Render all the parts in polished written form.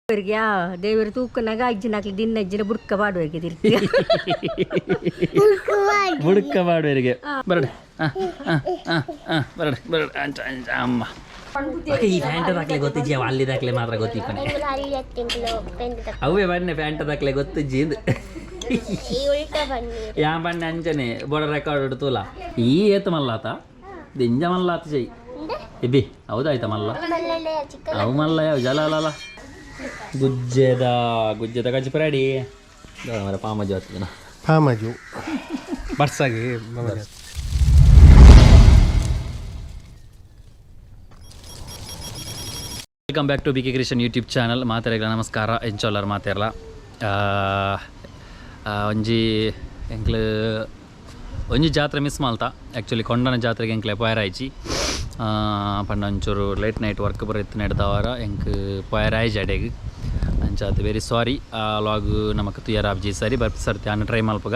ದೇವರು ತೂಕನಾಗ ಅಜ್ಜನಾಗ್ಲಿ ದಿನ ಅಜ್ಜಿನ ಬುಡ್ಕ ಮಾಡುವರಿಗೆ ಬುಡ್ಕ ಮಾಡುವರಿಗೆ ಬರಡೆ ಬರಡೆ ಬರಡೆ ಅಮ್ಮ ಈ ಫ್ಯಾಂಟ್ ದಾಖಲೆ ಗೊತ್ತಿಜ್ಜಿ ಅವ ಅಲ್ಲಿ ದಾಖಲೆ ಮಾತ್ರ ಗೊತ್ತಿಪ್ಪನೆ ಅವೇ ಬನ್ನೆ ಫ್ಯಾಂಟ್ ದಾಖಲೆ ಗೊತ್ತಿಜ್ಜಿ ಯಾ ಬನ್ನೆ ಅಂಚನೆ ಬಡ ರೆಕಾರ್ಡ್ ತೂಲ ಈ ಏತ ಮಲ್ಲಾತ ದಿಂಜ ಮಲ್ಲಾತ ಚೆಯ್ ಇಬ್ಬಿ ಹೌದಾಯ್ತ ಮಲ್ಲ ಅವು ಮಲ್ಲ ಯಾವ ಜಲ ಅಲ್ಲ ಗುಜ್ಜೆದ ಕಚ್ಚಿ ರೆಡಿ ಮರ ಪಾಮಜು ಆಗ್ತದನ ಪಾಮಜು ಬರ್ಸಾಗಿ welcome back to bkcreation YouTube channel ಮಾತಾಡಲ್ಲ ನಮಸ್ಕಾರ ಎಂಚೋಲ್ಲರ್ ಮಾತಾಡಲ್ಲ ಒಂಜಿ ಜಾತ್ರೆ ಮಿಸ್ ಮಾಲ್ತಾ ಆ್ಯಕ್ಚುಲಿ ಕೊಂಡನ ಜಾತ್ರೆಗೆ ಎಂಕ್ಲೆ ಪೋಯರ್ ಆಯ್ಚಿ ಪಂಡ ಒಂಚೂರು ಲೇಟ್ ನೈಟ್ ವರ್ಕ್ ಬರೋತ್ತು ನಡೆದವರ ಎಂಕ್ ಪೋಯರ್ ಆಯ್ಜಿ ಅಡೆಗೆ ಅಂಚಾತ್ ವೆರಿ ಸಾರಿ ಆ ಲಾಗ್ ನಮಕ್ ತುಯರ್ ಆಬ್ಜಿ ಸರಿ ಬರ್ತಿ ಅನ್ನ ಟ್ರೈ ಮಲ್ಪಗ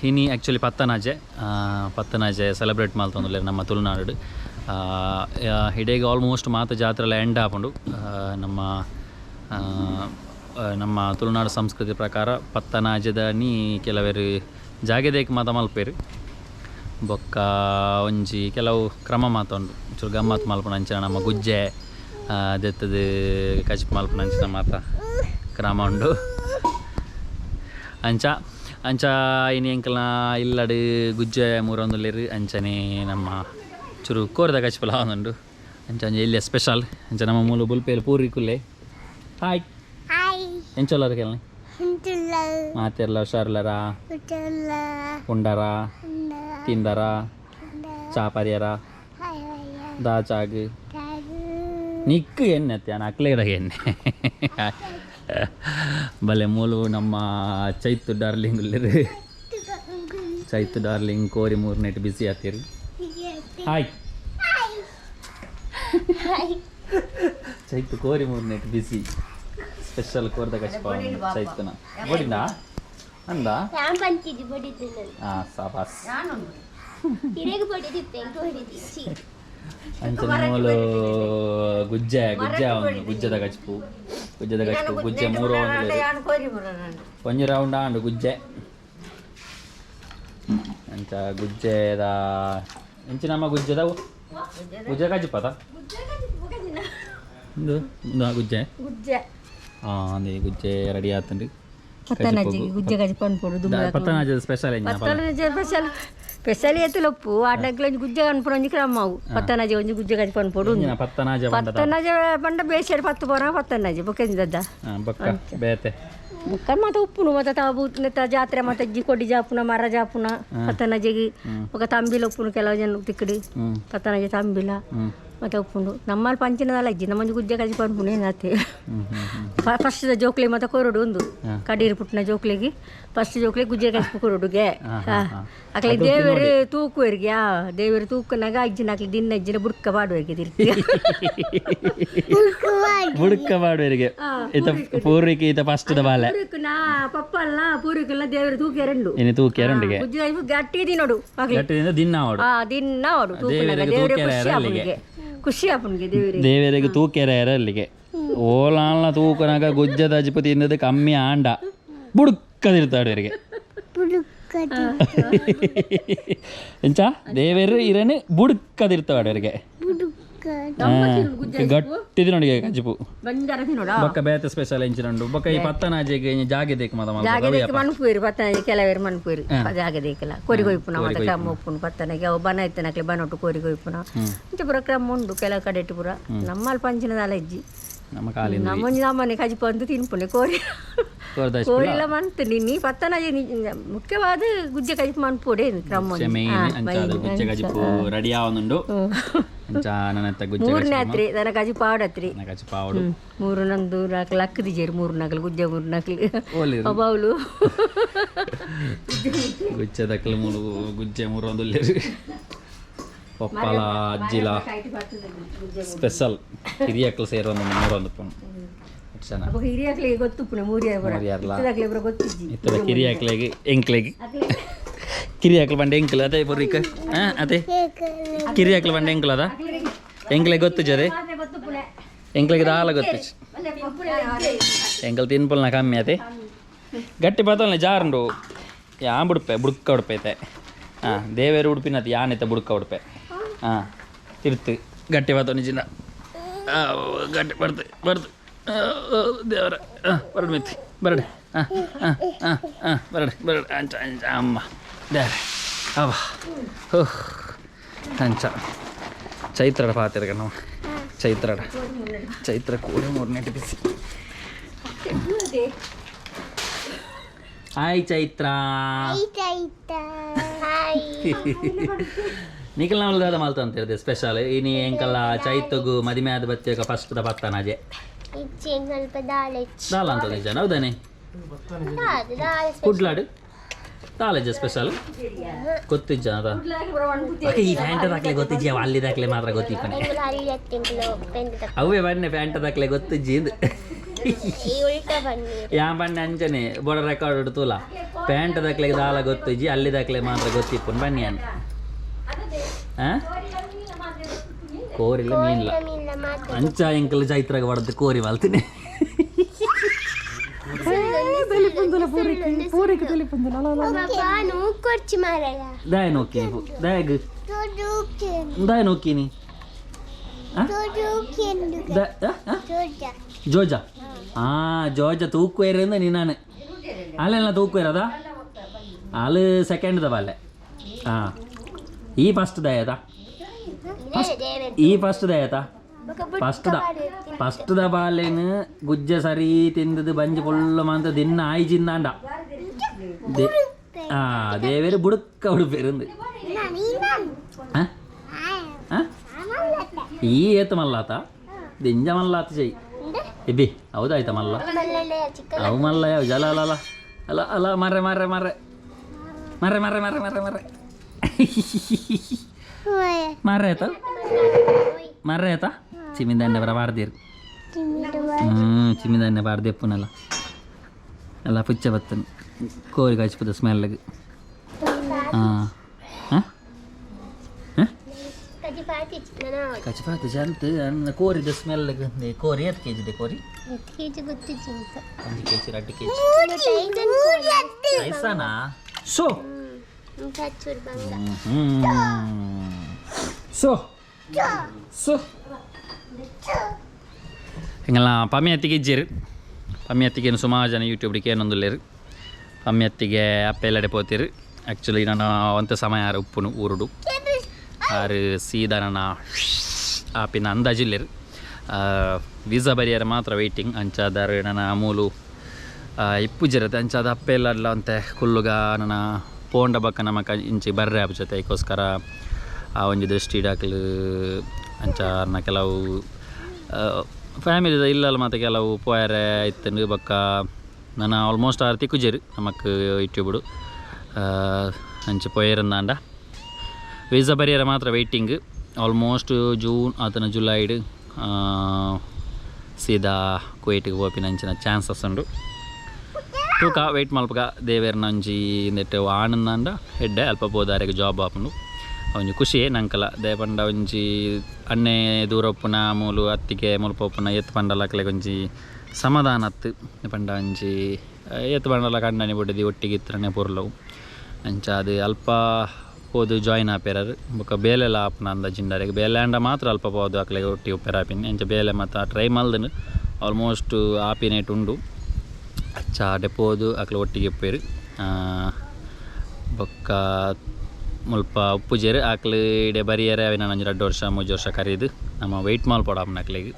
ಇನಿ ಆ್ಯಕ್ಚುಲಿ ಪತ್ತನಾಜೆ ಸೆಲೆಬ್ರೇಟ್ ಮಾಡ್ತಂದ್ರೆ ನಮ್ಮ ತುಳುನಾಡು ಹಿಡೇಗೆ ಆಲ್ಮೋಸ್ಟ್ ಮಾತ ಜಾತ್ರೆ ಎಲ್ಲ ಎಂಡ್ ಹಾಕೊಂಡು ನಮ್ಮ ತುಳುನಾಡು ಸಂಸ್ಕೃತಿ ಪ್ರಕಾರ ಪತ್ತನಾಜೆದನಿ ಕೆಲವರು ಜಾಗೆದೇಕ್ ಮಾತ ಮಲ್ಪೇರು ಬೊಕ್ಕ ಒಂಜಿ ಕೆಲವು ಕ್ರಮ ಮಾತುಂಡು ಚೂರು ಗಮ್ಮತ್ತು ಮಲ್ಪನ ಅಂಚಿನ ನಮ್ಮ ಗುಜ್ಜೆ ದೆತ್ತದು ಕಚಿಪ್ ಮಲ್ಪನ ಅಂಚಿನ ಮಾತ ಕ್ರಮ ಉಂಡು ಅಂಚ ಇನ್ನು ಎಂಕಲ್ನ ಇಲ್ಲಡು ಗುಜ್ಜೆ ಮೂರೊಂದುಲ್ಲೇರು ಅಂಚನೆ ನಮ್ಮ ಚೂರು ಕೋರ್ದ ಕಚಿಪಲ ಒಂದುಂಡು ಅಂಚ ಇಲ್ಲಿಯ ಸ್ಪೆಷಲ್ ಅಂಚ ನಮ್ಮ ಮೂಲ ಬುಲ್ಪೇಲು ಪೂರಿ ಕುಲ್ಲೆ ಹಾಯ್ ಎಂಚೋಲ್ಲರ ಕೆಲ್ನಿ ಮಾತೆರ್ಲ ಹುಷಾರ್ಲರ ಉಂಡರ ತಿಂದರ ಚಾಪರ್ಯರ ದಾಚಾಗ್ ನಿಕ್ಕು ಎಣ್ಣೆ ಅತ್ಯಾನ ಅಕ್ಲೇಡ ಎಣ್ಣೆ ಬಲೆ ಮೂಲು ನಮ್ಮ ಚೈತು ಡಾರ್ಲಿಂಗ್ ಚೈತು ಡಾರ್ಲಿಂಗ್ ಕೋರಿ ಮೂರ್ನೆಟ್ ಬಿಸಿ ಆತೀರಿ ಹಾಯ್ ಚೈತು ಕೋರಿ ಮೂರ್ನೆಟ್ ಬಿಸಿ ಸ್ಪೆಷಲ್ ಕೋರ್ದ ಕಚ್ಪ ಚೈತನ ಬೋಡಿಂದ ಅಂದ ಸಾಬಾಸ್ ಅಂಚನೂಲು ಗುಜ್ಜೆದ ಕಚ್ಪು ಗುಜ್ಜೆ ಮೂರು ಒಂಜಿ ರೌಂಡ್ ಆಂಡು ಗುಜ್ಜೆ ಅಂಚ ಗುಜ್ಜೆದ ಇಂಚಿ ನಮ್ಮ ಗುಜ್ಜೆದ ಗುಜ್ಜೆ ಕಚ್ಪದ ಗುಜ್ಜೆ ಅದೇ ಗುಜ್ಜೆ ರೆಡಿ ಆತಂಡು ಗುಜ್ಜೆ ಕಜಿ ಪನ್ಪುಡು ಪತ್ತನಾಜೆ ಸ್ಪೆಷಲ್ ಸ್ಪೆಷಲ್ ಎತ್ತಲೊಪ್ಪು ಆಟಕ್ಕೆ ಗುಜ್ಜೆ ಕನ್ಪುಡು ಒಂಜಿ ಕ್ರಮವು ಪತ್ತನಾಜೆ ಒಂಜಿ ಗುಜ್ಜೆ ಕಜಿ ಪನ್ಪುಡು ಪತ್ತನಾಜೆ ಪಂಡ ಬೇಸೆಡ್ ಪತ್ತು ಪೋರ ಪತ್ತನಾಜೆ ಬೊಕ್ಕೆಂದದ್ದ ಬೇತೆ ಬೊಕ್ಕ ಮಾತ ಉಪ್ಪುನು ಮಾತ ತಾವು ಜಾತ್ರೆ ಮಾತ ಅಜ್ಜಿ ಕೊಡಿ ಜಾಪುನ ಮರ ಜಾಪುನ ಪತ್ತನಾಜೆಗೆ ఒక ತಂಬಿಲ ಉಪ್ಪುನು ಕೆಲವು ಜನ ತಿಕ್ಕಡಿ ಪತ್ತನಾಜೆ ತಂಬಿಲ ಮತ್ತೆ ಉಪ್ಪುಂಡು ನಮ್ಮಲ್ಲಿ ಪಂಚಿನದಲ್ಲ ಅಜ್ಜಿ ನಮ್ಮಂಜಿ ಗುಜ್ಜೆ ಕಜಿ ಪನ್ಪುಣೆ ಏನಾತೆ ಫಸ್ಟ್ ಜೋಕ್ಲೆ ಮತ್ತೆ ಕೊರಡು ಒಂದು ಕಡೀರು ಪುಟ್ಟಿನ ಜೋಕ್ಲೆಗೆ ಫಸ್ಟ್ ಜೋಕ್ಲೆ ಗುಜ್ಜೆ ಕಜಿ ಕೊರಡುಗೆ ಅಕ್ಲೆ ದೇವರು ತೂಕುವರಿಗೆ ದೇವರು ತೂಕನಾಗ ಅಜ್ಜಿನಾಗ್ಲಿ ದಿನ ಅಜ್ಜಿನ ಬುಡ್ಕ ಮಾಡುವರಿಗೆ ಬುಡ್ಕ ಮಾಡುವರಿಗೆ ಪೂರ್ವಿಕೆ ಈತ ಫಸ್ಟ್ ಬಾಲೆ ನಾ ಪಪ್ಪಲ್ಲ ಪೂರ್ವಿಕಲ್ಲ ದೇವರು ತೂಕೆರಂಡು ಇನ್ನು ತೂಕೆರಂಡಿಗೆ ಗುಜ್ಜೆ ಗಟ್ಟಿ ದಿನೋಡು ದಿನ ಓಡು ತೂಕನಾಗ ಖುಷಿ ಆಪನ್ಗೆ ದೇವರಿಗೆ ತೂಕೆರ ಅಲ್ಲಿಗೆ ಓಲಾಲ್ನ ತೂಕನಾಗ ಗುಜ್ಜದ ಅಜಿಪತಿ ಇನ್ನದು ಕಮ್ಮಿ ಆಂಡ ಬುಡುಕದಿರ್ತಾಡವರಿಗೆ ಎಂಚ ದೇವರು ಇರನು ಬುಡುಕದಿರ್ತಾಡವರಿಗೆ ಗಟ್ಟಿ ನೋಡಿಗೆ ಕಜಿಪು ಬೊಕ್ಕ ಬೇತೆ ಸ್ಪೆಷಲ್ ಎಂಚಿನಂಡು ಬೊಕ್ಕ ಈ ಪತ್ತನಾಜೆಗೆ ಜಾಗೆ ದೇಕ ಮನ್ಪುಯಿರು ಪತ್ತನಾಜೆ ಕೆಲವೇರು ಮನ್ಪುಯಿರು ಜಾಗೆ ದೇಕಲ ಕೊರಿಗೊಯ್ಪುನ ಮತ್ತೆ ಕ್ರಮ ಉಪ್ಪುನು ಪತ್ತನಾಗೆ ಅವು ಬನ ಇತ್ತನಕ್ಲೆ ಬನೊಟ್ಟು ಕೊರಿಗೊಯ್ಪುನ ಇಂಚ ಪುರ ಕ್ರಮ ಉಂಡು ಕೆಲವು ಕಡೆ ಪುರ ನಮ್ಮಲ್ಲಿ ಪಂಚಿನದ ಅಜ್ಜಿ ನಮ್ಮೊಂಜಿ ನಮ್ಮನೆ ಕಜಿಪು ಅಂತ ತಿನ್ಪುನೆ ಕೋರಿಲ್ಲ ಮಂತು ನಿನ್ನಿ ಪತ್ತನಾಜೆ ಮುಖ್ಯವಾದ ಗುಜ್ಜೆ ಕಜಿಪು ಮನ್ಪುಡೆ ಕ್ರಮ ರೆಡಿ ಆವನುಂಡು ಮೂರನೇ ಹತ್ರಿ ದನ ಕಜಿ ಪಾವಡತ್ರಿ ಮೂರು ನಂದು ನಾಲ್ಕು ಲಕ್ಕದಿಜೇರಿ ಮೂರು ನಕಲು ಗುಜ್ಜೆ ಮೂರು ನಕಲು ಬಾವುಲು ಗುಜ್ಜೆದಕ್ಲು ಮೂರು ಗುಜ್ಜೆ ಮೂರೊಂದುಲ್ಲೇರು ಪಪ್ಪಲ ಅಜ್ಜಿಲ ಸ್ಪೆಷಲ್ ಹಿರಿಯಕ್ಕಲು ಸೇರೊಂದು ಮೂರೊಂದು ಹಿರಿಯಕ್ಲಿಗೆ ಗೊತ್ತು ಇತ್ತದ ಕಿರಿಯಕ್ಲಿಗೆ ಎಂಕ್ಲಿಗೆ ಕಿರಿಯಾಕ್ಲು ಬಂಡೆ ಎಂಕಲ್ ಅದೇ ಬರೀಕ ಅದೇ ಕಿರಿಯಾಕ್ಲು ಬಂಡೆ ಎಂಕಲ್ ಅದ ಎಂಕ್ಲೆ ಗೊತ್ತು ಜರೆ ಎಂಕ್ಲೆಗೆ ದಾಲ ಗೊತ್ತು ಎಂಕಲ್ ತಿನ್ಪಲ್ನ ಕಮ್ಮಿ ಆತೆ ಗಟ್ಟಿ ಬತ್ತಲ್ನ ಜಾರಂಡು ಯಾನ್ ಬುಡ್ಕ ಉಡುಪೈತೆ ಹಾಂ ದೇವೇರು ಉಡುಪಿನತಿ ಯಾನೆತ್ತ ಬುಡ್ಕ ಉಡುಪೆ ಹಾಂ ತಿರ್ತು ಗಟ್ಟಿ ಬತ್ತ ನಿಜಿನ ಗಟ್ಟಿ ಬರ್ದು ದೇವರ ಬರಡು ಮಿತ್ತಿ ಬರಡು ಬರಡು ಅಂಚ ಅಮ್ಮ ದೇವ್ರ ಅವ ಓಹ್ ಅಂಚ ಚೈತ್ರಡ ಪಾತಿರ್ಗ ನಾವು ಚೈತ್ರ ಕೂಡ 3 ಬಿಸಿ ಹಾಯ್ ಚೈತ್ರ ನಿಖಿಲ್ ನಾವು ಮಾಲ್ತ ಅಂತ ಹೇಳಿದೆ ಸ್ಪೆಷಲ್ ಇನಿ ಎಂಕಲ್ಲ ಚೈತಗು ಮದಿಮೆ ಆದ ಬಚ್ಚಗ ಫಸ್ಟ್ ದ ಪತ್ತನಾಜೆ ದಾಲ ಅಂತ ನಿಜ ಹೌದಾನೆ ಕುಡ್ಲಾಡು ತಾಲಜ್ಜ ಸ್ಪೆಷಲ್ ಗೊತ್ತಿಜ್ಜ ಅದ ಈ ಪ್ಯಾಂಟ್ ದಾಖಲೆ ಗೊತ್ತಿಜ್ಜಿ ಅವ ಅಲ್ಲಿ ದಾಖಲೆ ಮಾತ್ರ ಗೊತ್ತಿಪ್ಪನೆ ಅವೇ ಬನ್ನೆ ಪ್ಯಾಂಟ್ ದಾಖಲೆ ಗೊತ್ತಿಜ್ಜಿ ಯಾ ಬನ್ನಿ ಅಂಚನೆ ಬಡ ರೆಕಾರ್ಡ್ ತೂಲ ಪ್ಯಾಂಟ್ ದಾಖಲೆ ದಾಲ ಗೊತ್ತಿಜ್ಜಿ ಅಲ್ಲಿ ದಾಖಲೆ ಮಾತ್ರ ಗೊತ್ತಿಪ್ಪನ್ ಬನ್ನಿ ಅನ್ನ ಕೋರಿಲ್ಲ ಮೀನಿಲ್ಲ ಅಂಚ ಎಂಕಲ್ ಚೈತ್ರಾಗ ಹೊಡೆದು ಕೋರಿ ಮಾಲ್ತೀನಿ दाय नोकी ಜೋಜ ಜೋಜ ತೂಕುವೇರಿಂದ ನೀನು ಅಲ್ಲೆಲ್ಲ ತೂಕುವೇರದ ಅಲ್ಲಿ ಸೆಕೆಂಡ್ ಬಾಲೆ ಹಾಂ ಈ ಫಸ್ಟ್ ದಯದ ಈ ಫಸ್ಟ್ ದಯತ ಫಸ್ಟ್ ದ ಬಾಲೇನು ಗುಜ್ಜ ಸರಿ ತಿಂದದು ಬಂಜಿ ಫುಲ್ಲು ಮಂತ ದಿನ ಆಯ್ಜಿಂದಾಂಡ ದೇವೇರು ಬುಡುಕ ಉಡುಪೇருந்து ಈ ಏತು ಮಲ್ಲಾತ ದಿಂಜ ಮಲ್ಲಾತ ಚೆಯ್ಯಿ ಇಬ್ಬಿ ಹೌದಾಯ್ತ ಮಲ್ಲ ಅವು ಮಲ್ಲ ಯಾವ ಜಲ ಅಲ್ಲ ಅಲ್ಲ ಅಲ್ಲ ಅಲ್ಲ ಮರ್ರೆ ಮರ್ರೆ ಮರ್ರೆ ಮರ್ರೆ ಮರ್ರೆ ಮರ್ರೆ ಮರ್ರೆ ಮರ್ರೆ ಮರ್ರೆ ಆಯ್ತಾ ಮರ್ರೆ ಆಯ್ತಾ ಚಿಮಿದಾನ್ಯ ಬರ ಬಾರ್ದಿರು ಚಿಮಿದಾನ್ಯ ಬಾರ್ದೆಪ್ಪನಲ್ಲ ಎಲ್ಲ ಪುಚ್ಚ ಬತ್ತನು ಕೋರಿ ಕಾಯಿಸ್ಬೋದು ಸ್ಮೆಲ್ಗೆ ಹಾಂ ಹಾಂ ಕಚ್ಪಾತಿ ಜಂತ ಕೋರಿದ ಸ್ಮೆಲ್ಗೆ ಕೋರಿ 10 kg ಇದೆ ಕೋರಿ 1 kg 2 kg ಐಸಾನಾ ಸೊ ಸೊ ಹಿಂಗೆಲ್ಲ ಪಮ್ಮಿಯತ್ತಿಗೆ ಇಜ್ಜಿರು ಪಮ್ಮಿಯತ್ತಿಗೆ ಸುಮಾರು ಜನ ಯೂಟ್ಯೂಬ್ಡಿಗೆ ಏನೊಂದುಲ್ಲೇರು ಪಮ್ಮಿಯತ್ತಿಗೆ ಅಪ್ಪ ಎಲ್ಲಡೆ ಪೋತಿರು ಆ್ಯಕ್ಚುಲಿ ನಾನು ಒಂತ ಸಮಯ ಆರು ಉಪ್ಪುನು ಊರುಡು ಆರು ಸೀದಾ ನನ್ನ ಆಪಿನ ಅಂದಾಜಿಲ್ಲೇರು ವೀಸಾ ಬರಿಯರ ಮಾತ್ರ ವೆಯ್ಟಿಂಗ್ ಅಂಚಾದಾರು ನನ್ನ ಅಮೂಲು ಇಪ್ಪುಜಿರತ್ತೆ ಅಂಚಾದ ಅಪ್ಪ ಎಲ್ಲ ಅಂತೆ ಕುಲ್ಲುಗ ನನ್ನ ಪೋಂಡ ಬಕ್ಕ ನಮಕ ಇಂಚಿ ಬರ್ರೆ ಆಪುಜತೆ ಅದಕ್ಕೋಸ್ಕರ ಆ ಒಂಜಿ ದೃಷ್ಟಿ ಇಡಾಕಲು ಅಂಚಾರ್ನ ಕೆಲವು ಫ್ಯಾಮಿಲಿದ ಇಲ್ಲಲ್ಲ ಮತ್ತು ಕೆಲವು ಪೋಯರೆ ಇತ್ತಂದು ಬಕ್ಕ ನಾನು ಆಲ್ಮೋಸ್ಟ್ ಆರು ತಿಕ್ಕುಜೇರು ನಮಕ್ ಯೂಟ್ಯೂಬ್ಡು ಅಂಚೆ ಪೋಯರಂದಾಂಡ ವೀಸಾ ಬರಿಯರ ಮಾತ್ರ ವೆಯ್ಟಿಂಗ್ ಆಲ್ಮೋಸ್ಟ್ ಜೂನ್ ಆತನ ಜುಲೈಡ್ ಸೀದಾ ಕುವೈಟಿಗೆ ಹೋಪಿನ ಅಂಚಿನ ಚಾನ್ಸಸ್ ಉಂಡು ತೂಕ ವೆಯ್ಟ್ ಮಲ್ಪಗ ದೇವೇರ್ನ ಒಂಜಿ ನೆಟ್ಟು ಆನಂದಾಂಡ ಹೆಡ್ಡೆ ಅಲ್ಪ ಬೋದಾರೆಗೆ ಜಾಬ್ ಆಪುಂಡು ಒಂಜಿ ಖುಷಿಯೇ ನಂಕಲ ದೇ ಪಂಡ ಒಂಜಿ ಅನ್ನೆ ದೂರ ಉಪ್ಪುನ ಮೂಲು ಅತ್ತಿಗೆ ಮುಲ್ಪ ಉಪ್ಪುನ ಎತ್ತು ಪಂಡಲಕ್ಲೆ ಒಂಜಿ ಸಮಾಧಾನ ಅತ್ತು ಪಂಡ ಒಂಜಿ ಎತ್ತು ಪಂಡಲ ಕಂಡನೆ ಬಿಡದಿ ಒಟ್ಟಿಗೆ ಇತ್ತರನೆ ಪುರ್ಲವು ಅಂಚ ಅದು ಅಲ್ಪ ಹೋದು ಜಾಯಿನ್ ಆಪೇರರು ಬೊಕ್ಕ ಬೇಲೆಲ್ಲ ಆಪುನ ಅಂದ ಜಿಂಡರಿಗೆ ಬೇಲೆ ಅಂಡ ಮಾತ್ರ ಅಲ್ಪ ಹೋದು ಅಕ್ಲೆ ಒಟ್ಟಿಗೆ ಉಪ್ಪೇರ ಆಪಿನಿ ಅಂಚ ಬೇಲೆ ಮತ್ತು ಟ್ರೈ ಮಲ್ದನು ಆಲ್ಮೋಸ್ಟ್ ಆಪಿನೇಟ್ ಉಂಡು ಅಚ್ಚ ಡೆಪೋದು ಅಕ್ಲೆ ಒಟ್ಟಿಗೆ ಉಪ್ಪೇರು ಬೊಕ್ಕ ಮುಲ್ಪ ಉಪ್ಪುಜೇರು ಆಕಲು ಇಡೆ ಬರಿಯರೆ ಅವೆ ನಾನು 2 ವರ್ಷ 3 ವರ್ಷ ಕರೀದು ನಮ್ಮ ವೆಯ್ಟ್ ಮಾಲ್ಪಡಾಪನ ಅಕ್ಲೆಗೆ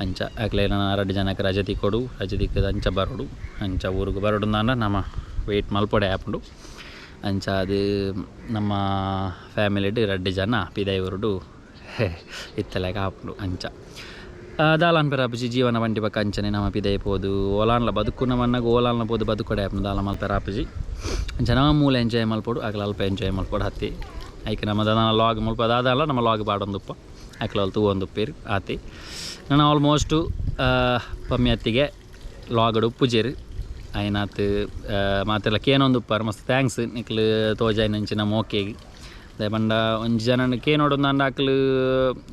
ಅಂಚ ಅಕ್ಲೆ ನಾನು 2 ಜನಕ್ಕೆ ರಜೆ ತಿಕ್ಕೊಡು ರಜೆ ತಿಕ್ಕದು ಅಂಚ ಬರೋಡು ಅಂಚ ಊರಿಗೆ ಬರೋಡು ಅಂದ ನಮ್ಮ ವೆಯ್ಟ್ ಮಲ್ಪೊಡೆ ಆಪುಂಡು ಅಂಚ ಅದು ನಮ್ಮ ಫ್ಯಾಮಿಲಿಡ್ 2 ಜನ ಪಿದೈವರುಡು ಇತ್ತಲೆಗೆ ಆಪುಂಡು ಅಂಚ ದಾಲಾನ್ ಪೆರಾಪುಜಿ ಜೀವನ ಬಂಡಿ ಬಕ್ಕ ಅಂಚನೆ ನಮ್ಮ ಪಿದೈ ಪೋದು ಓಲಾನ್ಲ ಬದುಕು ನಮ್ಮನ್ನಾಗ ಓಲಾನ್ಲ ಪೋದು ಬದುಕೊಡೆ ಆಪುಂಡು ದಾಲ ಮಲ್ಪೆರಾಪುಜಿ ಜನ ಮೂಲ ಎಂಜಾಯ್ ಮಲ್ಪೋಡು ಆಕಲ ಅಲ್ಪ ಎಂಜಾಯ್ ಮಲ್ಪೋಡು ಹತ್ತಿ ಐಕೆ ನಮ್ಮದ ಲಾಗ್ ಮುಲ್ಪದಾದಲ್ಲ ನಮ್ಮ ಲಾಗ್ ಬಾಡೊಂದುಪ್ಪ ಆಕಲ ತೂ ಒಂದು ಪೇರು ಆತಿ ನಾನು ಆಲ್ಮೋಸ್ಟು ಪಮ್ಮಿ ಹತ್ತಿಗೆ ಲಾಗಡು ಉಪ್ಪುಜೇರು అయినాత్ ಮಾತೆಲ್ಲ ಕೇನೊಂದು ಉಪ್ಪಾರು ಮಸ್ತ್ ಥ್ಯಾಂಕ್ಸ್ ನಿಕ್ಲು ತೋಜಾಯ್ನ ಇಂಚಿನ ಮೋಕೆಗೆ ದಾಯಪಂಡ ಒಂಜಿ ಜನ ಕೇನೋಡೊಂದು ಅಂಡ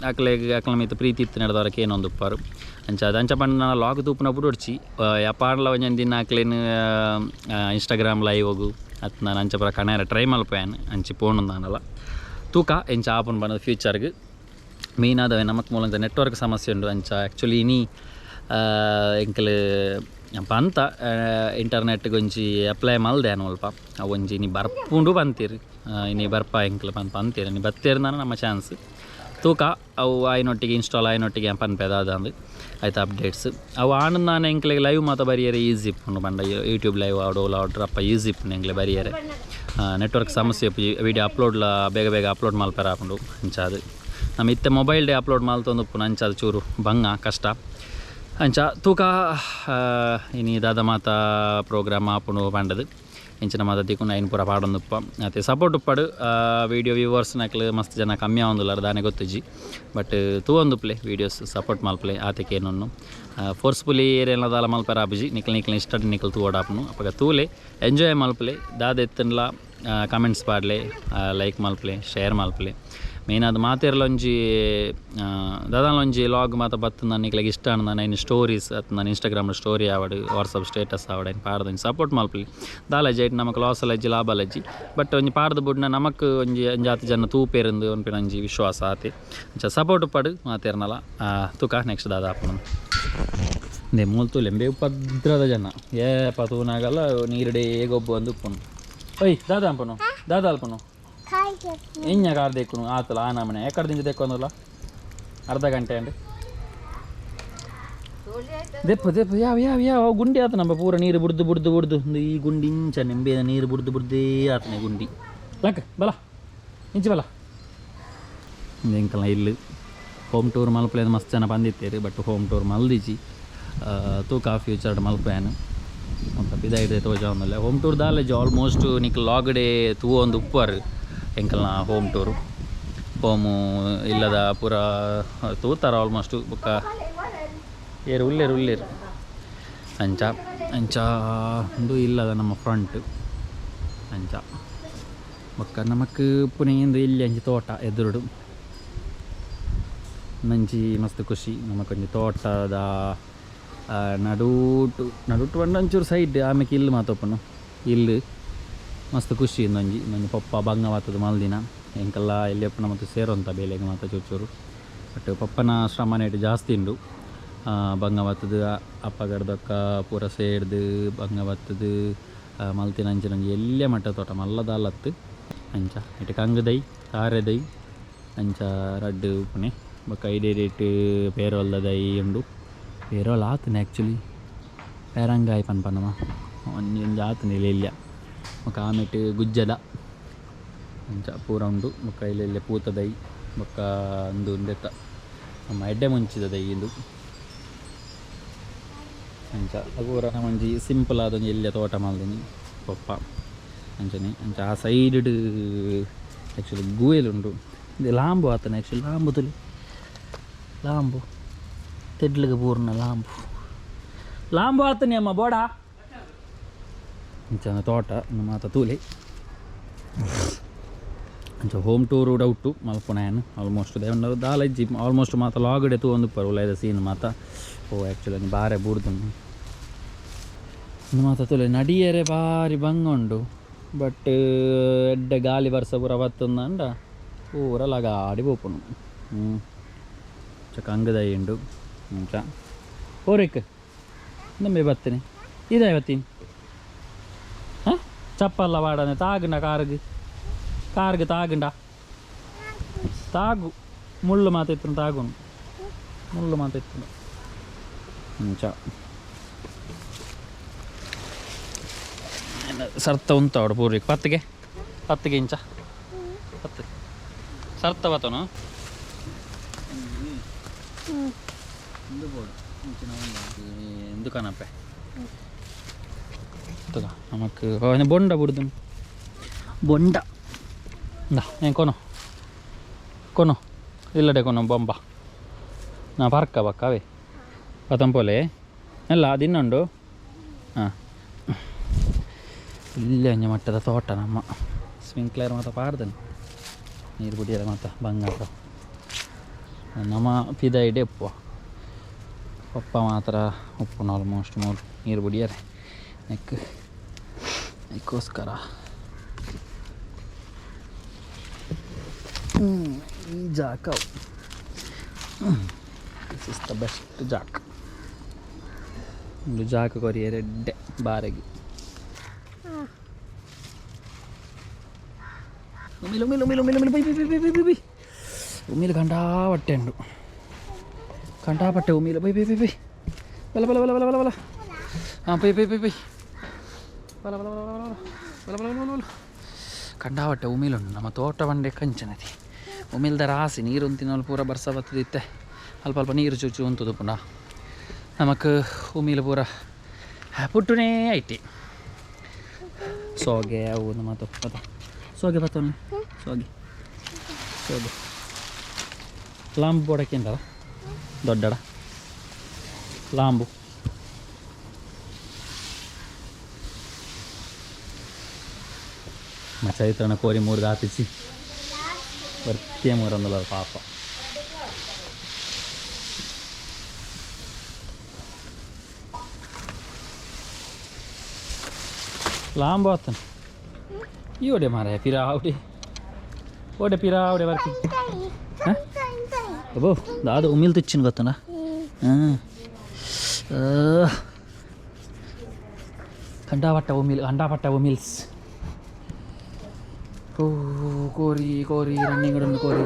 ಆಕಲ ಮೀತ ಪ್ರೀತಿ ಇತ್ತು ನಡೆದವ್ರ ಕೇನೊಂದು ಉಪ್ಪಾರು ಅಂಚ ಪಂಡ ಲಾಗ್ ತೂಪುನప్పుడు ಹೊಡ್ಚಿ ಪಾಡ್ಲ ಒಂಜೊಂದು ದಿನ ಹಾಕ್ಲೇನು ಇನ್ಸ್ಟಾಗ್ರಾಮ್ ಲೈವ್ ಹೋಗು ಅದು ನಾನು ಅಂಚ ಪರ ಕಣಾರ ಟ್ರೈ ಮಲ್ಪೇನು ಅಂಚಿ ಪೋಣು ನಾನಲ್ಲ ತೂಕ ಎಂಚ ಆಪನ್ ಬಂದದ್ದು ಫ್ಯೂಚರ್ಗೆ ಮೇನ್ ಆದವೆ ನಮಕ್ ಮೂಲಂತ ನೆಟ್ವರ್ಕ್ ಸಮಸ್ಯೆ ಉಂಡು ಅಂಚ ಆ್ಯಕ್ಚುಲಿ ಇನಿ ಎಂಕಲ್ ಪಂತ ಇಂಟರ್ನೆಟ್ಗೆ ಒಂಜಿ ಅಪ್ಲೈ ಮಲ್ದೆ ಅಲ್ಪ ಅವು ಒಂಜಿ ನೀ ಬರ್ಪುಂಡು ಬಂತೀರಿ ಇನಿ ಬರ್ಪ ಎಂಕಲ್ ಪಂತೀರಿ ನೀ ಬತ್ತೇರಿ ನಾನು ನಮ್ಮ ಚಾನ್ಸ್ ತೂಕ ಅವು ಆಯ್ನೊಟ್ಟಿಗೆ ಇನ್ಸ್ಟಾಲ್ ಆಯ್ನೊಟ್ಟಿಗೆ ಪನ್ಪೇದ ಅದಂದು ಆಯ್ತು ಅಪ್ಡೇಟ್ಸ್ ಅವು ಆಂಡ್ ನಾನು ಎಂಕ್ಲೆಗೆ ಲೈವ್ ಮಾತ ಬರಿಯರೆ ಈಸಿ ಇಪ್ಪುಂಡು ಬಂಡ ಯೂಟ್ಯೂಬ್ ಲೈವ್ ಆಡೋಲ್ಲ ಆರ್ಡ್ರ್ ಅಪ್ಪ ಈಸಿ ಇಪ್ಪುಂಡು ಎಂಕ್ಲೆ ಬರಿಯರೆ ನೆಟ್ವರ್ಕ್ ಸಮಸ್ಯೆ ವೀಡಿಯೋ ಅಪ್ಲೋಡ್ಲ ಬೇಗ ಅಪ್ಲೋಡ್ ಮಲ್ಪೇರ ಹಾಕೊಂಡು ಅಂಚ ಅದು ನಮ್ಮ ಇತ್ತೆ ಮೊಬೈಲ್ ಡೇ ಅಪ್ಲೋಡ್ ಮಲ್ತೊಂದು ಉಪ್ಪು ಅಂಚ ಅದು ಚೂರು ಬಂಗ ಕಷ್ಟ ಅಂಚ ತೂಕ ಇನಿ ದಾದ ಮಾತ ಪ್ರೋಗ್ರಾಮ್ ಆಪುಂಡು ಪಂಡದು ಇಂಚಿನ ಮಾತ ತಿಕ್ಕೊಂಡು ಐನು ಪೂರ ಪಾಡೊಂದು ಉಪ್ಪ ಮತ್ತು ಸಪೋರ್ಟ್ ಉಪ್ಪಡು ವೀಡಿಯೋ ವ್ಯೂವರ್ಸ್ ನಕ್ಲು ಮಸ್ತ್ ಜನ ಕಮ್ಮಿ ಆವೊಂದುಲ್ಲ ದಾನೆ ಗೊತ್ತಜ್ಜಿ ಬಟ್ ತೂವೊಂದು ಪ್ಲೇ ವೀಡಿಯೋಸ್ ಸಪೋರ್ಟ್ ಮಲ್ಪಲೆ ಆತಕ್ಕೆ ಏನೊನ್ನು ಫೋರ್ಸ್ಫುಲಿ ಏರಿಯಲ್ಲ ದಾಲ ಮಲ್ಪರ ಆಪುಜಿ ನಿಕ್ಲು ಇಷ್ಟ ನಿಕ್ಲು ತೂವಡಾಪನು ಅಪ್ಪ ತೂಲೆ ಎಂಜಾಯ್ ಮಲ್ಪಲೆ ದಾದ ಎತ್ತನ್ಲ ಕಮೆಂಟ್ಸ್ ಪಾಡ್ಲೆ ಲೈಕ್ ಮಲ್ಪಲೆ ಶೇರ್ ಮಲ್ಪಲೆ ಮೇನ್ ಅದು ಮಾತಿರಲ್ಲ ಒಂಜಿ ದಾದಾನ ಒಂಜಿ ಲಾಗ್ ಮಾತ ಬತ್ತು ನಾನು ನಿಕ್ಲೆಗೆ ಇಷ್ಟ ನಾನು ಇನ್ನು ಸ್ಟೋರೀಸ್ ಅದು ನಾನು ಇನ್ಸ್ಟಾಗ್ರಾಮ್ ಸ್ಟೋರಿ ಆವಡು ವಾಟ್ಸಪ್ ಸ್ಟೇಟಸ್ ಆವಡು ಏನು ಪಾಡ್ದು ಸಪೋರ್ಟ್ ಮಲ್ಪಲಿ ದಾಲಜ್ಜಿ ಐಟ್ ನಮಗೆ ಲಾಸ್ ಅಲ್ಲಜ್ಜಿ ಲಾಭ ಅಲ್ಲಜ್ಜಿ ಬಟ್ ಒಂಜಿ ಪಾಡ್ದು ಬುಡ್ನ ನಮಕ್ ಒಂಜಿ ಜಾತಿ ಜನ ತೂಪೇರಂದು ಒಂಪಿನ ಒಂಜಿ ವಿಶ್ವಾಸ ಆತಿ ಸಪೋರ್ಟ್ ಪಡು ಮಾತಿರ್ನಲ್ಲ ತೂಕ ನೆಕ್ಸ್ಟ್ ದಾದ ಆಪಣ ದೇ ಮೂಲ್ತು ಲೆಂಬೆ ಉಪದ್ರದ ಜನ ಏಪ ತೂನಾಗಲ್ಲ ನೀರುಡೇ ಗೊಬ್ಬು ಅಂದು ಉಪ್ಪುನು ಒಯ್ ದಾದ ಅಂಪನು ದಾದ ಅಲ್ಪನು ಎಂಜ ಕಾರ್ ದೇಕ್ಕುನು ಆತಲ್ಲ ಆ ನಮನೆ ಎಕಡೆ ದಿಂಜ ದೇಕ್ಕೊಂದಲ್ಲ ಅರ್ಧ ಗಂಟೆ ಅಂడి ದೆಪ್ಪ ಯಾವ ಗುಂಡಿ ಆತ ನಮ್ಮ ಪೂರ ನೀರು ಬುಡ್ದು ಈ ಗುಂಡಿ ಇಂಚ ನಿಂಬೆ ನೀರು ಬುಡ್ದೇ ಆತನೆ ಗುಂಡಿ ಲಕ್ಕ ಬಲ ಇಂಚ ಬಲ ಎಂಕಲ್ಲ ಇಲ್ಲಿ ಹೋಮ್ ಟೂರ್ ಮಲ್ಪಲೆ ಮಸ್ತ್ ಜನ ಬಂದಿತ್ತೇರಿ ಬಟ್ ಹೋಮ್ ಟೂರ್ ಮಲ್ದಿಜಿ ತೂಕ ಫ್ಯೂಚರ್ಡ್ ಮಲ್ಪೇನು ಅಂತ ಬಿದಾಯಿದೆ ತೋಜ ಒಂದಲ್ಲ ಹೋಮ್ ಟೂರ್ ದಾಲಜಿ ಆಲ್ಮೋಸ್ಟ್ ನಿಕ್ ಲಾಗ್ ಡೇ ತೂ ಒಂದು ಉಪ್ಪರ್ ಎಂಕಲ್ನ ಹೋಮ್ ಟೂರು ಹೋಮು ಇಲ್ಲದ ಪೂರ ತೂತಾರ ಆಲ್ಮೋಸ್ಟು ಬೊಕ್ಕ ಉಳ್ಳೇರು ಅಂಚ ಒಂದು ಇಲ್ಲದ ನಮ್ಮ ಫ್ರಂಟ್ ಅಂಚ ಬೊಕ್ಕ ನಮಕ್ ಪುನೆಯಿಂದ ಇಲ್ಲಿ ಅಂಚಿ ತೋಟ ಎದುರುಡು ನಂಚಿ ಮಸ್ತ್ ಖುಷಿ ನಮಕೊಂಜಿ ತೋಟದ ನಡುಟು ಒಂದೊಂಚೂರು ಸೈಡ್ ಆಮೇಲೆ ಇಲ್ಲಿ ಮಾತೊಪ್ಪನು ಇಲ್ಲಿ ಮಸ್ತ್ ಖುಷಿ ಇನ್ನೊಂದು ಪಪ್ಪ ಬಂಗವಾತದ ಮಲ್ದಿನ ಎಂಕಲ್ಲ ಎಲ್ಲಿ ಅಪ್ಪನ ಮತ್ತು ಸೇರುವಂಥ ಬೇಲೆಗೆ ಮಾತ ಚೂಚೂರು ಬಟ್ ಪಪ್ಪನ ಶ್ರಮ ನೇಟು ಜಾಸ್ತಿ ಉಂಡು ಬಂಗವಾತದ ಅಪ್ಪಗಡ್ದಕ್ಕ ಪೂರ ಸೇಡ್ದು ಬಂಗವಾತದ ಮಲ್ತಿನ ಅಂಚಿನಂಜಿ ಎಲ್ಲೇ ಮಟ್ಟ ತೋಟ ಮಲ್ಲದಲ್ಲತ್ತು ಅಂಚ ಇಟ್ಟು ಕಂಗದೈ ತಾರೆದೈ ಅಂಚ ರಡ್ಡು ಉಪ್ಪನೆ ಬೊಕ್ಕ ಐಡೇಟ್ ಪೇರೋಲ್ದೈ ಉಂಡು ಪೇರೋಲ್ ಆತನೆ ಆ್ಯಕ್ಚುಲಿ ಪೇರಂಗಾಯಿ ಪನ್ಪನಮ ಒಂಜಿ ಆತನೆ ಇಲ್ಲ ಬೊಕ್ಕ ಆಮೇಟ್ ಗುಜ್ಜದ ಅಂಚ ಪೂರ ಉಂಡು ಬೊಕ್ಕ ಇಲ್ಲೆಲ್ಲ ಪೂತದೈ ಬೊಕ್ಕ ಒಂದು ಉಂಡೆತ್ತ ನಮ್ಮ ಎಡ್ಡೆ ಮುಂಚಿದ ದೈ ಇದು ಅಂಚ ಪೂರ ಒಂಜಿ ಸಿಂಪಲ್ ಆದೊಂದು ಎಲ್ಲ ತೋಟ ಮಲ್ದಿನಿ ಪಪ್ಪ ಅಂಚನೆ ಅಂಚ ಆ ಸೈಡ್ ಆ್ಯಕ್ಚುಲಿ ಗೂಯಲುಂಡು ಇದು ಲಾಂಬು ಆತನ ಆ್ಯಕ್ಚುಲಿ ಲಾಂಬು ತೆಡ್ಲಿಗೆ ಪೂರ್ಣ ಲಾಂಬು ಆತನಿ ಅಮ್ಮ ಬೋಡ ಅಂಚನ ತೋಟ ಮಾತ ತೂಲೆ ಅಂಚ ಹೋಮ್ ಟೂರು ಡೌಟು ಮಲ್ಪುಣೇನು ಆಲ್ಮೋಸ್ಟ್ ದೇವನ ದಾಲಜ್ಜಿ ಆಲ್ಮೋಸ್ಟ್ ಮಾತ ಲಾಗಡೆ ತೂ ಒಂದು ಪರ್ವಲೈದ ಸೀನ್ ಮಾತ ಆ್ಯಕ್ಚುಲಿ ಬಾರೆ ಬೂಡ್ದು ಮಾತ ತೂಲೆ ನಡಿಯರೆ ಬಾರಿ ಬಂಗುಂಡು ಬಟ್ ಎಡ್ಡೆ ಗಾಲಿ ಬರ್ಸ ಪೂರ ಬತ್ತಂದ ಪೂರ ಲಗಾಡಿ ಬೋಪುನು ಕಂಗದೈ ಉಂಡು ಅಂಚ ಹೋರಿಕ್ ನಮ್ಮೆ ಬತ್ತೇನೆ ಇದೇ ಬತ್ತೀನಿ ಹಾಂ ಚಪ್ಪಲ್ಲ ವಾಡನೆ ತಾಗಂಡ ಕಾರ್ಗೆ ತಾಗಂಡ ತಾಗು ಮುಳ್ಳು ಮಾತೆತ್ತು ತಾಗುನು ಮುಳ್ಳು ಮಾತೆತ್ತು ಅಂಚ ಸರ್ತ ಉಂಟ ಅವಡು ಪೂರ್ವಿಕ್ ಪತ್ತಿಗೆ ಇಂಚ ಸರ್ತ ಬತ್ತನು ದುಕಾನಪ್ಪೆ ನಮಕ್ ಬೊಂಡ ಬಿಡ್ದು ಬೊಂಡ ಏನು ಕೊನು ಇಲ್ಲಡೆ ಕೊನು ಬೊಂಬ ನಾ ಬಕ್ಕವೇ ಪತಂಪೋಲೆ ಎಲ್ಲ ಅದಿನ್ನುಂಡು ಹಾಂ ಇಲ್ಲೇ ಒಂಜಿ ಮಟ್ಟದ ತೋಟ ನಮ್ಮ ಸ್ಪ್ರಿಂಕ್ಲರ್ ಮಾತ್ರ ಪಾಡ್ದನು ನೀರು ಕುಡಿಯೋದು ಮಾತ್ರ ಬಂಗಾರ ನಮ್ಮ ಪಿದ ಇಡೆ ಉಪ್ಪು ಪಪ್ಪ ಮಾತ್ರ ಉಪ್ಪು ಆಲ್ಮೋಸ್ಟ್ ನೀರು ಬಿಡಿಯಾರೆ ಅದಕ್ಕೋಸ್ಕರ ಈ ಜಾಕ this is the best jack ಒಂದು ಜಾಕ ಕೊರಿಯರೆ ಎಡ್ಡೆ ಬಾರೆಗೆ ಉಮ್ಮಿಲು ಕಂಡಾಪಟ್ಟೆ ಉಂಡು ಕಂಡಾಪಟ್ಟೆ ಉಮ್ಮಿಲು ಬೈ ಬಲ ಬಲ ಬಲ ಬಲ ಬಲ ಬಲ ಹಾಂ ಬೈ ಬಲ ಬಲ ಬಲ ಬಲ ಬಲ ಬಲ ಕಂಡಾಪಟ್ಟೆ ಉಮ್ಮಿಲುಂಡು ನಮ್ಮ ತೋಟ ಬಂಡೆ ಕಂಚನದಿ ಉಮ್ಮಿಲ್ದ ರಾಸಿ ನೀರು ತಿನ್ನಲು ಪೂರ ಬರ್ಸ ಬತ್ತದಿತ್ತೆ ಅಲ್ಪ ಅಲ್ಪ ನೀರು ಚೂಚು ಉಂತದು ಪುನಃ ನಮಕ್ ಉಮ್ಮಿಲು ಪೂರ ಪುಟ್ಟುನೇ ಐತಿ ಸೋಗೆ ಅವು ನಮ್ಮ ತಪ್ಪದ ಸೋಗೆ ಬತ್ತವನು ಸೋಗೆ ಲಾಂಬು ಬೋಡಕ್ಕೆ ಅಂತಲ್ಲ ದೊಡ್ಡಡ ಲಾಂಬು ಚೈತ್ರನ ಕೋರಿ 3 ದಾಪಿಸಿ ಬರ್ತಿಯ 3 ಪಾಪ ಲಾಂಬು ಆತನ ಈ ಒಡೆ ಮಾರ ಪಿರಾವಡೆ ಒಡೆ ಪಿರಾವಡೆ ಬರ್ತಿ ಹಾಂ ಅಬ್ಬೋ ದಾದು ಉಮಿಲ್ ತುಚ್ಚಿನ ಗೊತ್ತನಾ ಹಾಂ ಕಂಡಾಪಟ್ಟ ಉಮಿಲ್ಸ್ ಓ ಕೋರಿ ರನ್ನಿಂಗ್ ಕೋರಿ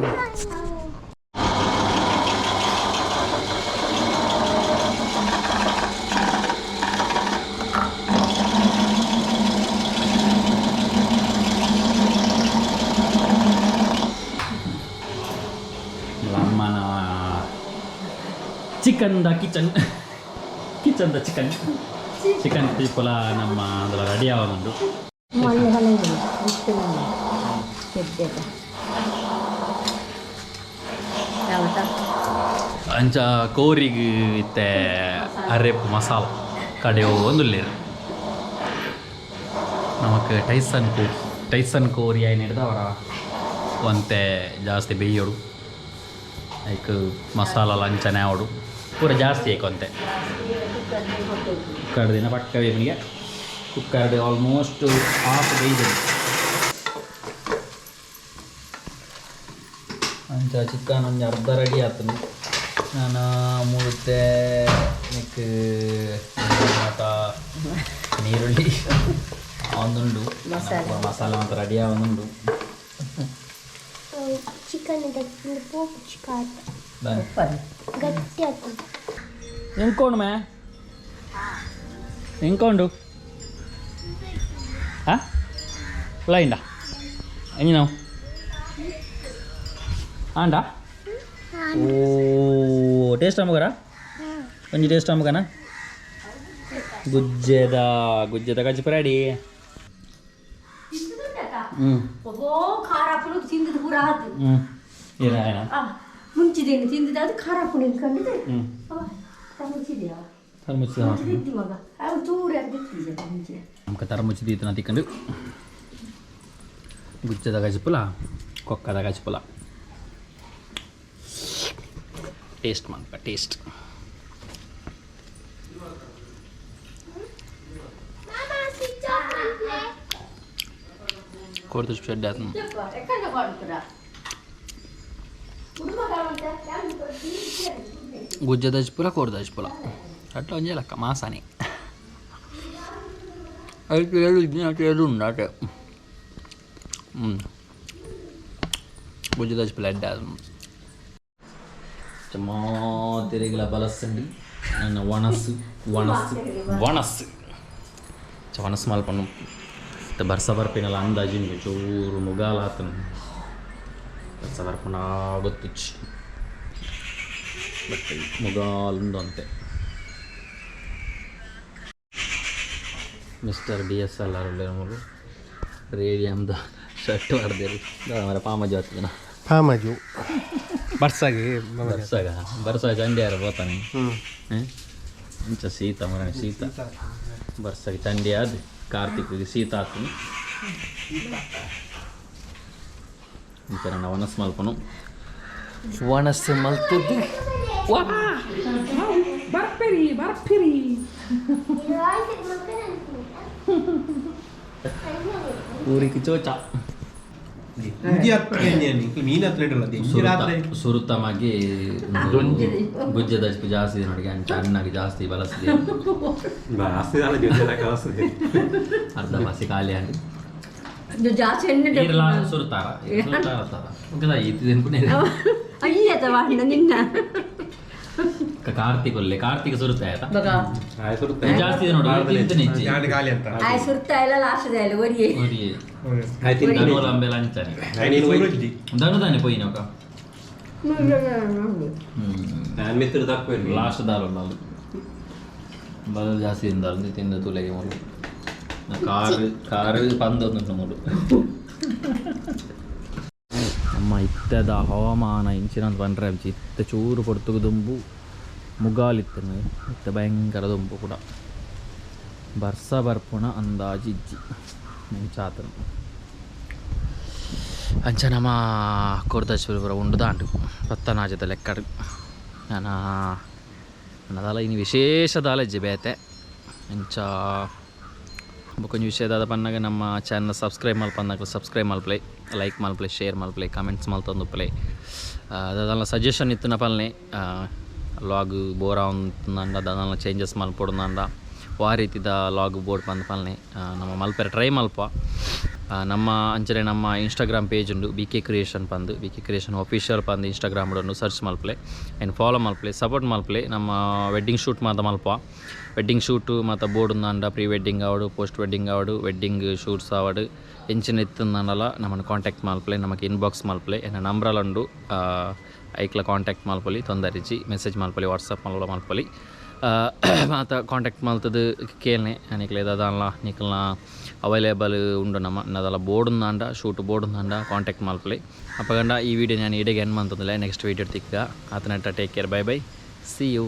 ಚಿಕನ್ದ ಕಿಚನ್ದ ಚಿಕನ್ ಪೀಪಲ ನಮ್ಮ ಅದರ ರೆಡಿ ಆಗೋದು ಅಂಚ ಕೋರಿಗೆ ಇತ್ತೆ ಅರೆಪ್ಪು ಮಸಾಲ ಕಡೆಯೋ ಒಂದುಲ್ಲೇರು ನಮಕ್ ಟೈಸನ್ ಕೋರಿ ಏನು ಹಿಡ್ದವರ ಒಂತೆ ಜಾಸ್ತಿ ಬೇಯೋಡು ಲೈಕ್ ಮಸಾಲ ಲಂಚನೆ ಆವಡು ಪೂರ ಜಾಸ್ತಿ ಆಯ್ಕೊಂತೆ ಕುಕ್ಕರ್ದಿನ ಪಕ್ಕ ಬೇಬನಿಗೆ ಕುಕ್ಕರ್ದು ಆಲ್ಮೋಸ್ಟ್ ಹಾಫ್ ಬೇಯ್ದು ಅಂಚ ಚಿಕನ್ ಒಂದು ಅರ್ಧ ರೆಡಿ ಆತನು ನಾನು ಮುಳುತ್ತೆ ನೆಕ್ ನೀರುಳ್ಳಿ ಒಂದುಂಡು ಮಸಾಲ ಅಂತ ರೆಡಿ ಆಗೊಂದುಂಡು ಎಂಕೊಂಡು ಮೇ ಎಂಕೊಂಡು ಲೈಂಡ ಎಂಜಿ ನಾವು ಆಂಡ ಓ ಟೇಸ್ಟ್ ಅಮ್ಮಗರ ಒಂಜಿ ಟೇಸ್ಟ್ ಅಮ್ಮಗನ ಗುಜ್ಜೆದ ಗಜ್ಜಿ ರೆಡಿ ಮುಂಚಿದೇನು ತಿಂದಿದ್ದು ಅದು ಖಾರ ಪುಡಿ ಇಟ್ಕೊಂಡಿದ್ದೆ ನಮ್ಗೆ ತರಮುಚ್ಚಿ ದೀತನ ತಿಕ್ಕೊಂಡು ಗುಜ್ಜದ ಗಜ್ಪುಲ ಕೊಕ್ಕದ ಗಜ್ಪುಲ ಟೇಸ್ಟ್ ಮಾಡ್ಕ ಟೇಸ್ಟ್ ಕೊಡ್ತು ಶೆಡ್ ಆಯ್ತು ಗುಜ್ಜದ ಹಚ್ಪುಲ ಕೋರ್ದ ಹಚ್ಪುಲ ಅಟ್ಟ ಒಂಜೆ ಲೆಕ್ಕ ಮಾಸಾನೆ ಅದಕ್ಕೆ ಹೇಳು ಉಂಡಾಟೆ ಗುಜ್ಜದ ಹಚ್ಪುಲ ಎಡ್ಡ ಚಮಾತಿರಿಗಳ ಬಲಸ್ಸಂಡಿ ನನ್ನ ವಣಸ್ಸು ವಣಸ್ಸು ಮಾಲ್ಪಣ್ಣು ಬರ್ಸ ಬರ್ಪಿನಲ್ಲ ಅಂದಾಜಿನ ಚೂರು ಮುಗಾಲ ಆತನು ಬರ್ಸ ಬರ್ಪಣ ಗೊತ್ತಿಚ್ಚು ಬಟ್ ಮುಗಾಲುಂಡು ಅಂತೆ ಮಿಸ್ಟರ್ DSLR ನಮಗೂ ರೇಡಿಯಮ್ದ ಶರ್ಟ್ ಹೊಡೆದಿರು ಮರ ಪಾಮಜು ಆಗ್ತದನ ಪಾಮಜು ಬರ್ಸಾಗ ಚಂಡಿ ಯಾರು ಹೋತಾನೆ ಇಂಚ ಶೀತ ಮರ ಶೀತ ಬರ್ಸಾಗ ಚಂಡಿ ಆದ ಕಾರ್ತಿಕ್ಗೆ ಶೀತ ಆಗ್ತೀನಿ ಇಂಚ ನನ್ನ ವನಸ್ ಮಲ್ಪನು ವನಸ್ಸು ಮಲ್ತದ್ದು ಬರ್ಪೆ ಬರ್ಪಿರಿ ಊರಿಗೆ ಚೋಚ ಸುರುತ್ತಮಾಗಿ ಗುಜ್ಜದಷ್ಟು ಜಾಸ್ತಿ ನೋಡಿ ಚೆನ್ನಾಗಿ ಜಾಸ್ತಿ ಬಳಸಿದೆ ಅರ್ಧ ಮಾಸಿ ಖಾಲಿ ಆಗಿ ಜಾಸ್ತಿ ಎಣ್ಣೆ ಸುರುತ್ತಾರ ನಿನ್ನ ಕಾರ್ತಿಕ್ ಸುರುತ್ತೆ ಆಯ್ತಾ ಜಾಸ್ತಿ ಇದೆ ನೋಡಿ ಆಯ್ ಸುರ್ತಾ ಇಲ್ಲ ಲಾಸ್ಟ್ ಇದೆ ಅಲ್ಲಿ ಒರಿಯೇ ಧನುಲಂಬೆಲ್ಲ ಅಂಚಾನೆ ಧನು ತಾನೆ ಪೋಯಿ ನೌಕ ಲಾಸ್ಟ್ ದಾಲ್ ಬದಲು ಜಾಸ್ತಿ ತಿಂದಾಲು ತಿಂದ ತುಲೆಗೆ ಮೊದಲು ಕಾರು ಪಂದೊಂದು ಮೊದಲು ನಮ್ಮ ಇತ್ತದ ಹವಾಮಾನ ಇಂಚಿನಂತ ಬಂದರೆ ಇತ್ತ ಚೂರು ಪೊರ್ತುಗು ದುಂಬು ಮುಗಾಲಿತ್ತು ಇತ್ತ ಭಯಂಕರ ದುಂಬು ಕೂಡ ಬರ್ಸ ಬರ್ಪುಣ ಅಂದಾಜು ಇಜ್ಜಿ ಚಾತನ ಅಂಚ ನಮ್ಮ ಕೊರ್ದಶ್ವರ ಉಂಡು ದಾಂಡು ಪತ್ತನಾಜದ ಲೆಕ್ಕಡು ನನ್ನದಲ್ಲ ಇನ್ನು ವಿಶೇಷದಾಲ ಇಜ್ಜೆ ಬೇತೆ ಅಂಚ ಕೊಂಚ ವಿಷಯದಾದ ಪನ್ನಾಗ ನಮ್ಮ ಚಾನಲ್ ಸಬ್ಸ್ಕ್ರೈಬ್ ಮಲ್ಪನ್ನಾಗ ಸಬ್ಸ್ಕ್ರೈಬ್ ಮಲ್ಪ್ಲೈ ಲೈಕ್ ಮಲ್ಪ್ಲೈ ಶೇರ್ ಮಲ್ಪ್ಲೈ ಕಮೆಂಟ್ಸ್ ಮಲ್ತಂದು ಪ್ಲೈ ಅದೆಲ್ಲ ಸಜೆಷನ್ ಇತ್ತು ನಪಲ್ನೆ ಲಾಗ್ ಬೋರ್ ಆವಂದ ಅದನ್ನೆಲ್ಲ ಚೇಂಜಸ್ ಮಲ್ಪೊಡ್ದಂದ ಆ ರೀತಿದ ಲಾಗ್ ಬೋರ್ಡ್ ಬಂದು ಪಲ್ನೆ ನಮ್ಮ ಮಲ್ಪೆರ ಟ್ರೈ ಮಲ್ಪ ನಮ್ಮ ಅಂಚನೆ ನಮ್ಮ ಇನ್ಸ್ಟಾಗ್ರಾಮ್ ಪೇಜ್ ಉಂಡು bkcreation ಪಂದು bkcreation ಆಫೀಷಿಯಲ್ ಪಂದು ಇನ್ಸ್ಟಾಗ್ರಾಮ್ ಉಂಡು ಸರ್ಚ್ ಮಲ್ಪ್ಲೆ ಆ್ಯಂಡ್ ಫಾಲೋ ಮಲ್ಪ್ಲೆ ಸಪೋರ್ಟ್ ಮಲ್ಪ್ಲೆ ನಮ್ಮ ವೆಡ್ಡಿಂಗ್ ಶೂಟ್ ಮಾತ ಮಲ್ಪ ವೆಡ್ಡಿಂಗ್ ಶೂಟು ಮತ್ತು ಬೋರ್ಡ್ ఉందండ ಪ್ರೀ ವೆಡ್ಡಿಂಗ್ ಆವಡು ಪೋಸ್ಟ್ ವೆಡ್ಡಿಂಗ್ ಆವಡು ವೆಡ್ಡಿಂಗ್ ಶೂಟ್ಸ್ ಆವಡು ಎಂಚಿನ ಇತ್ತಂದಲ್ಲ ನಮ್ಮನ್ನು ಕಾಂಟ್ಯಾಕ್ಟ್ ಮಲ್ಪ್ಲೆ ನಮಗೆ ಇನ್ಬಾಕ್ಸ್ ಮಲ್ಪ್ಲೆ ಎನ್ನ ನಂಬರಲ್ಲ ಉಂಡು ಐಕ್ಲ ಕಾಂಟ್ಯಾಕ್ಟ್ ಮಲ್ಪೊಲಿ ತೊಂದರಿಜಿ ಮೆಸೇಜ್ ಮಲ್ಪೊಲಿ ವಾಟ್ಸಪ್ ಮಲ್ಪೊಲಿ ಮತ್ತು ಕಾಂಟ್ಯಾಕ್ಟ್ ಮಲ್ತದು ಕೇಳ್ನೆ ನಿಕ್ಲೆ ಅದಲ್ಲ ನಿಕ್ಲ ಅವೈಲೇಬಲ್ ಉಂಡು ನಮ್ಮದಲ್ಲ ಬೋರ್ಡ್ ఉందండ ಶೂಟ್ ಬೋರ್ಡ್ ఉందండ ಕಾಂಟ್ಯಾಕ್ಟ್ ಮಲ್ಪೊಲಿ ಅಪ್ಪಗಂಡ ಈ ವಿಡಿಯೋ ನಾನು ಇಡೆಗೆ ಏನು ಮಂತಂದಿಲ್ಲ ನೆಕ್ಸ್ಟ್ ವೀಡಿಯೋ ತಿಕ್ಕ ಆತನಟ್ಟ take care bye see you